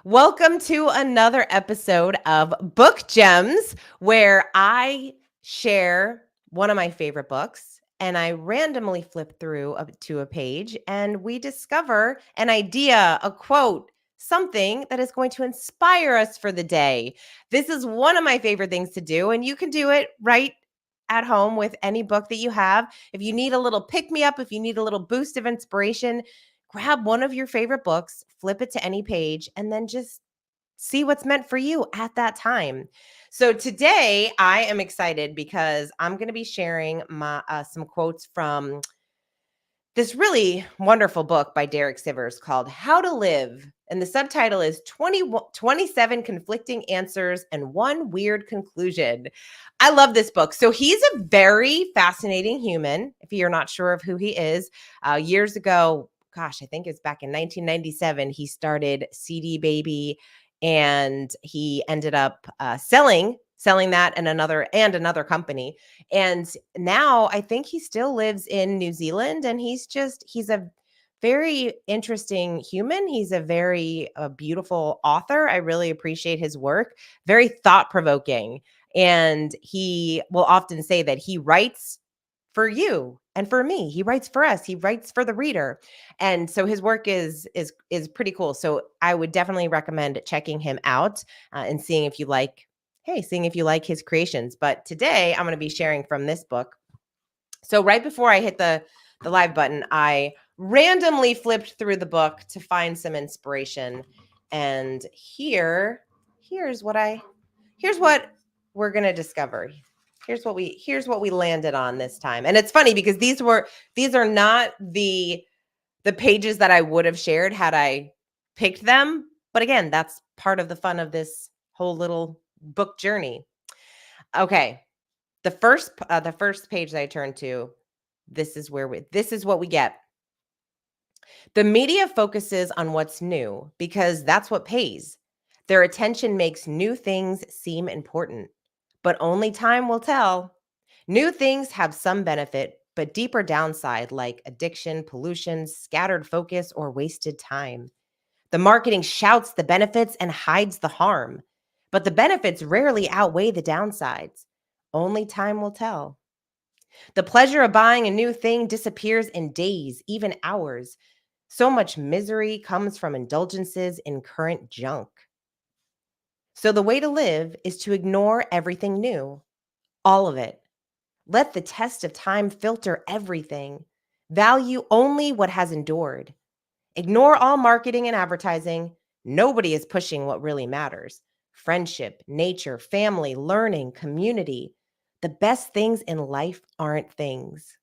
Welcome to another episode of Book Gems, where I share one of my favorite books and I randomly flip through to a page and we discover an idea, a quote, something that is going to inspire us for the day. This is one of my favorite things to do, and you can do it right at home with any book that you have. If you need a little pick me up, if you need a little boost of inspiration, grab one of your favorite books, flip it to any page, and then just see what's meant for you at that time. So today I am excited because I'm going to be sharing my some quotes from this really wonderful book by Derek Sivers called How to Live. And the subtitle is 27 Conflicting Answers and One Weird Conclusion. I love this book. So he's a very fascinating human. If you're not sure of who he is, years ago, gosh, I think it's back in 1997, he started CD Baby and he ended up selling that and another company. And now I think he still lives in New Zealand, and he's a very interesting human. He's a very beautiful author. I really appreciate his work. Very thought-provoking. And he will often say that he writes for you and for me. He writes for us. He writes for the reader. And so his work is pretty cool. So I would definitely recommend checking him out and seeing if you like his creations. But today I'm going to be sharing from this book. So right before I hit the live button, I randomly flipped through the book to find some inspiration. And here's what we're going to discover. Here's what we landed on this time. And it's funny because these are not the pages that I would have shared had I picked them. But again, that's part of the fun of this whole little book journey. Okay. The first page that I turned to, this is what we get. The media focuses on what's new because that's what pays. Their attention makes new things seem important, but only time will tell. New things have some benefit, but deeper downside like addiction, pollution, scattered focus, or wasted time. The marketing shouts the benefits and hides the harm, but the benefits rarely outweigh the downsides. Only time will tell. The pleasure of buying a new thing disappears in days, even hours. So much misery comes from indulgences in current junk. So the way to live is to ignore everything new, all of it. Let the test of time filter everything. Value only what has endured. Ignore all marketing and advertising. Nobody is pushing what really matters: friendship, nature, family, learning, community. The best things in life aren't things.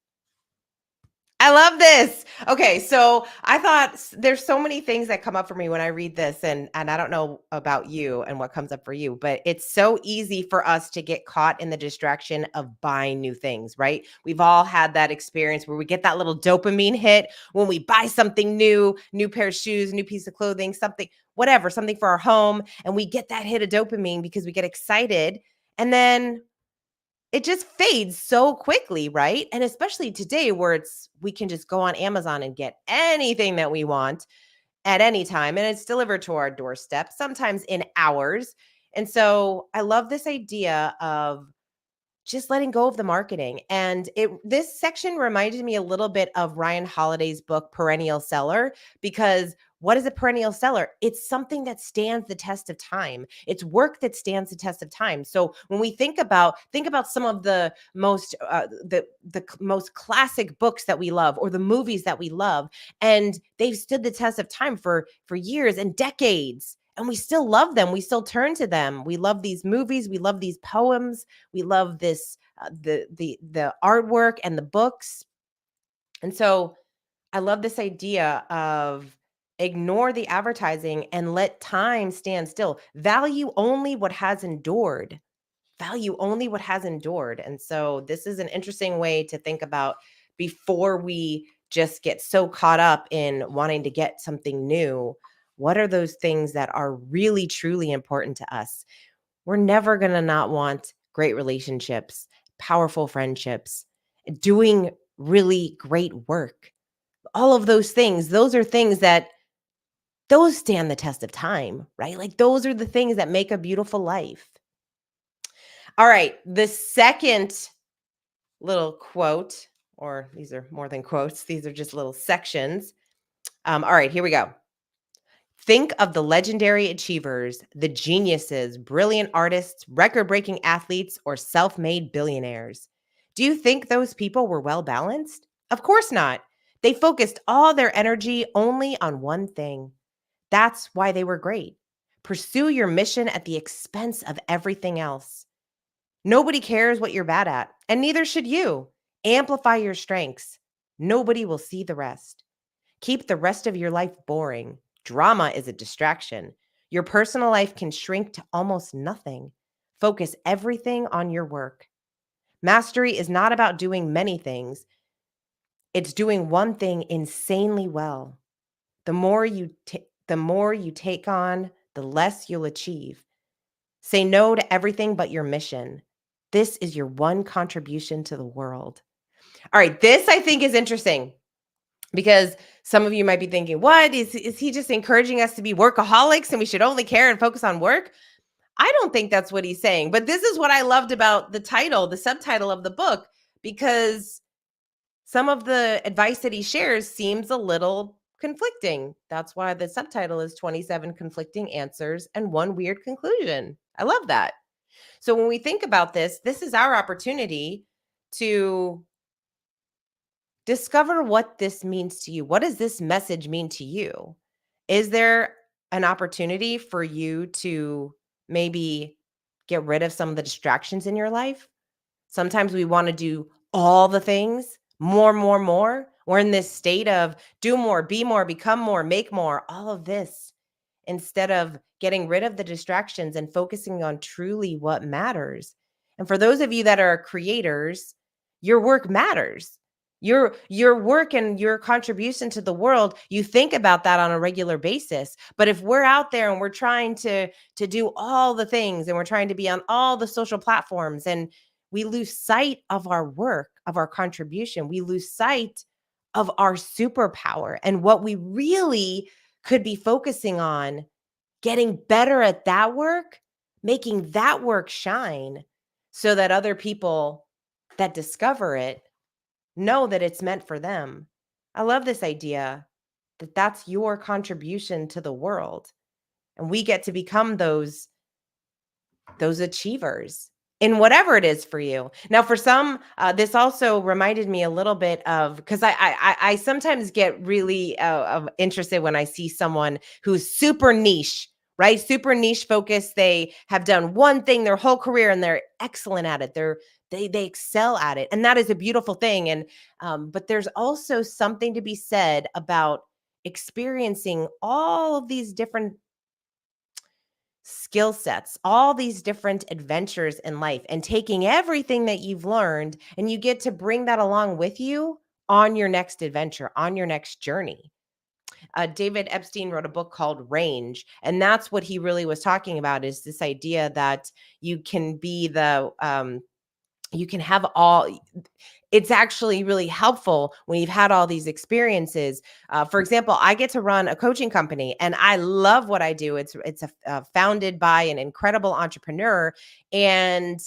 I love this. Okay, so I thought there's so many things that come up for me when I read this, and I don't know about you and what comes up for you, but it's so easy for us to get caught in the distraction of buying new things, right? We've all had that experience where we get that little dopamine hit when we buy something new pair of shoes, new piece of clothing, something, whatever, something for our home, and we get that hit of dopamine because we get excited, and then it just fades so quickly, right? And especially today where we can just go on Amazon and get anything that we want at any time, and it's delivered to our doorstep, sometimes in hours. And so I love this idea of just letting go of the marketing. And this section reminded me a little bit of Ryan Holiday's book Perennial Seller, because what is a perennial seller? It's something that stands the test of time. It's work that stands the test of time. So when we think about some of the most classic books that we love, or the movies that we love, and they've stood the test of time for years and decades, and we still love them. We still turn to them. We love these movies. We love these poems. We love this the artwork and the books. And so I love this idea of ignore the advertising and let time stand still. Value only what has endured. Value only what has endured. And so this is an interesting way to think about before we just get so caught up in wanting to get something new. What are those things that are really, truly important to us? We're never going to not want great relationships, powerful friendships, doing really great work. All of those things are things that those stand the test of time, right? Like those are the things that make a beautiful life. All right, the second little quote, or these are more than quotes, these are just little sections. All right, here we go. Think of the legendary achievers, the geniuses, brilliant artists, record breaking athletes, or self made billionaires. Do you think those people were well balanced? Of course not. They focused all their energy only on one thing. That's why they were great. Pursue your mission at the expense of everything else. Nobody cares what you're bad at, and neither should you. Amplify your strengths. Nobody will see the rest. Keep the rest of your life boring. Drama is a distraction. Your personal life can shrink to almost nothing. Focus everything on your work. Mastery is not about doing many things, it's doing one thing insanely well. The more you take on, the less you'll achieve. Say no to everything but your mission. This is your one contribution to the world. All right, this I think is interesting because some of you might be thinking, what is he just encouraging us to be workaholics and we should only care and focus on work? I don't think that's what he's saying, but this is what I loved about the title, the subtitle of the book, because some of the advice that he shares seems a little conflicting. That's why the subtitle is 27 Conflicting Answers and One Weird Conclusion. I love that. So when we think about this, this is our opportunity to discover what this means to you. What does this message mean to you? Is there an opportunity for you to maybe get rid of some of the distractions in your life? Sometimes we want to do all the things, more, more, more. We're in this state of do more, be more, become more, make more, all of this, instead of getting rid of the distractions and focusing on truly what matters. And for those of you that are creators, your work matters. Your work and your contribution to the world, you think about that on a regular basis. But if we're out there and we're trying to do all the things and we're trying to be on all the social platforms and we lose sight of our work, of our contribution, we lose sight of our superpower and what we really could be focusing on, getting better at that work, making that work shine so that other people that discover it know that it's meant for them. I love this idea that that's your contribution to the world. And we get to become those achievers in whatever it is for you. Now, for some, this also reminded me a little bit of because I sometimes get really interested when I see someone who's super niche, right? Super niche focused. They have done one thing their whole career and they're excellent at it. They excel at it, and that is a beautiful thing. And but there's also something to be said about experiencing all of these different skill sets, all these different adventures in life, and taking everything that you've learned, and you get to bring that along with you on your next adventure, on your next journey. David Epstein wrote a book called Range, and that's what he really was talking about is this idea that you can be you can have all it's actually really helpful when you've had all these experiences. For example, I get to run a coaching company, and I love what I do. It's founded by an incredible entrepreneur, and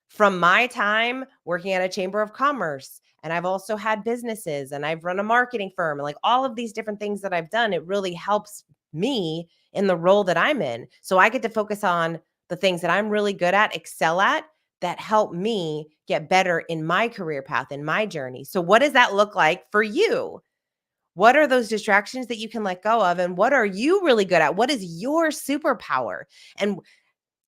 from my time working at a chamber of commerce, and I've also had businesses, and I've run a marketing firm, and like all of these different things that I've done, it really helps me in the role that I'm in. So I get to focus on the things that I'm really good at, excel at, that help me get better in my career path, in my journey. So what does that look like for you? What are those distractions that you can let go of? And what are you really good at? What is your superpower? And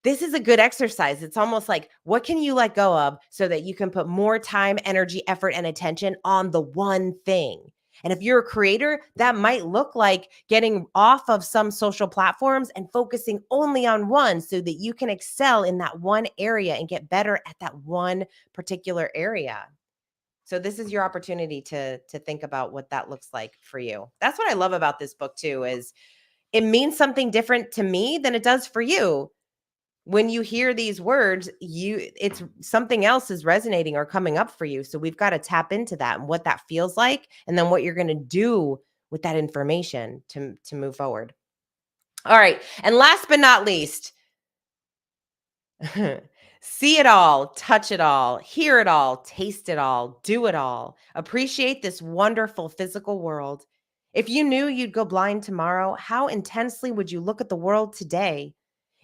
this is a good exercise. It's almost like, what can you let go of so that you can put more time, energy, effort, and attention on the one thing? And if you're a creator, that might look like getting off of some social platforms and focusing only on one so that you can excel in that one area and get better at that one particular area. So this is your opportunity to think about what that looks like for you. That's what I love about this book too, is it means something different to me than it does for you. When you hear these words, it's something else is resonating or coming up for you. So we've got to tap into that and what that feels like, and then what you're going to do with that information to move forward. All right. And last but not least, see it all, touch it all, hear it all, taste it all, do it all. Appreciate this wonderful physical world. If you knew you'd go blind tomorrow, how intensely would you look at the world today?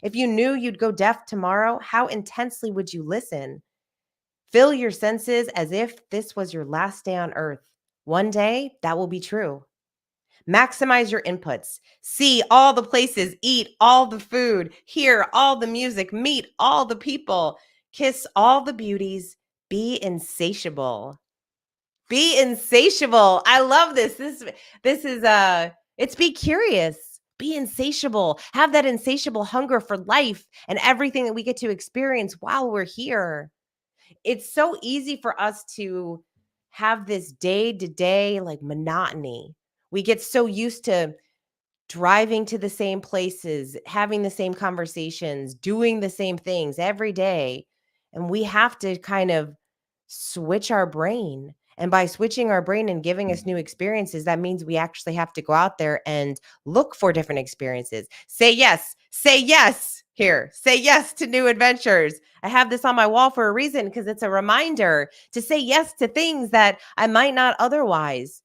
If you knew you'd go deaf tomorrow, how intensely would you listen? Fill your senses as if this was your last day on earth. One day, that will be true. Maximize your inputs. See all the places, eat all the food, hear all the music, meet all the people, kiss all the beauties, be insatiable. Be insatiable. I love this. This is it's be curious. Be insatiable. Have that insatiable hunger for life and everything that we get to experience while we're here. It's so easy for us to have this day to day like monotony. We get so used to driving to the same places, having the same conversations, doing the same things every day. And we have to kind of switch our brain. And by switching our brain and giving us new experiences, that means we actually have to go out there and look for different experiences. Say yes. Say yes. Here, say yes to new adventures. I have this on my wall for a reason because it's a reminder to say yes to things that I might not otherwise,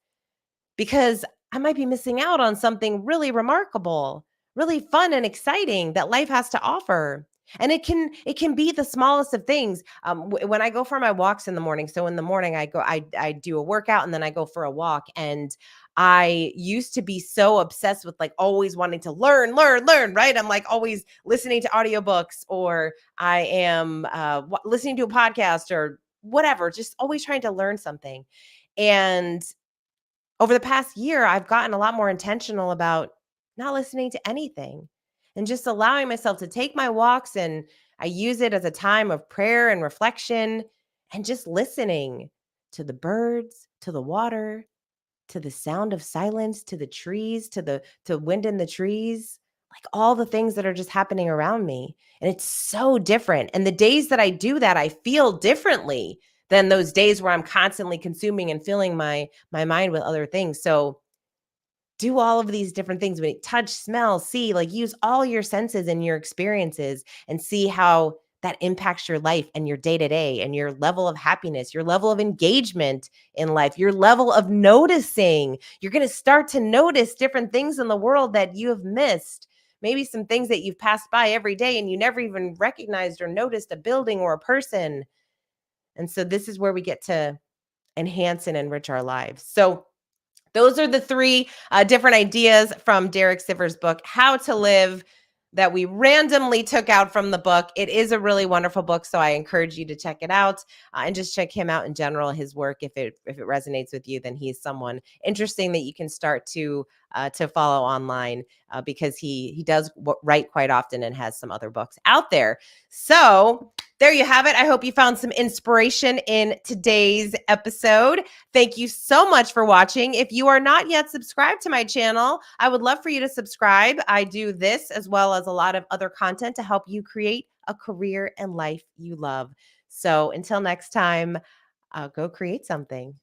because I might be missing out on something really remarkable, really fun and exciting that life has to offer. And it can be the smallest of things. When I go for my walks in the morning, so in the morning I do a workout and then I go for a walk. And I used to be so obsessed with like always wanting to learn, right? I'm like always listening to audiobooks, or I am listening to a podcast or whatever, just always trying to learn something. And over the past year, I've gotten a lot more intentional about not listening to anything and just allowing myself to take my walks. And I use it as a time of prayer and reflection and just listening to the birds, to the water, to the sound of silence, to the trees, to wind in the trees, like all the things that are just happening around me. And it's so different. And the days that I do that, I feel differently than those days where I'm constantly consuming and filling my mind with other things. So do all of these different things, touch, smell, see, like use all your senses and your experiences and see how that impacts your life and your day to day and your level of happiness, your level of engagement in life, your level of noticing. You're going to start to notice different things in the world that you have missed. Maybe some things that you've passed by every day and you never even recognized or noticed a building or a person. And so this is where we get to enhance and enrich our lives. So those are the three different ideas from Derek Sivers' book, How to Live, that we randomly took out from the book. It is a really wonderful book, so I encourage you to check it out and just check him out in general, his work. If it resonates with you, then he's someone interesting that you can start to follow online, because he does write quite often and has some other books out there. So there you have it. I hope you found some inspiration in today's episode. Thank you so much for watching. If you are not yet subscribed to my channel, I would love for you to subscribe. I do this as well as a lot of other content to help you create a career and life you love. So until next time, go create something.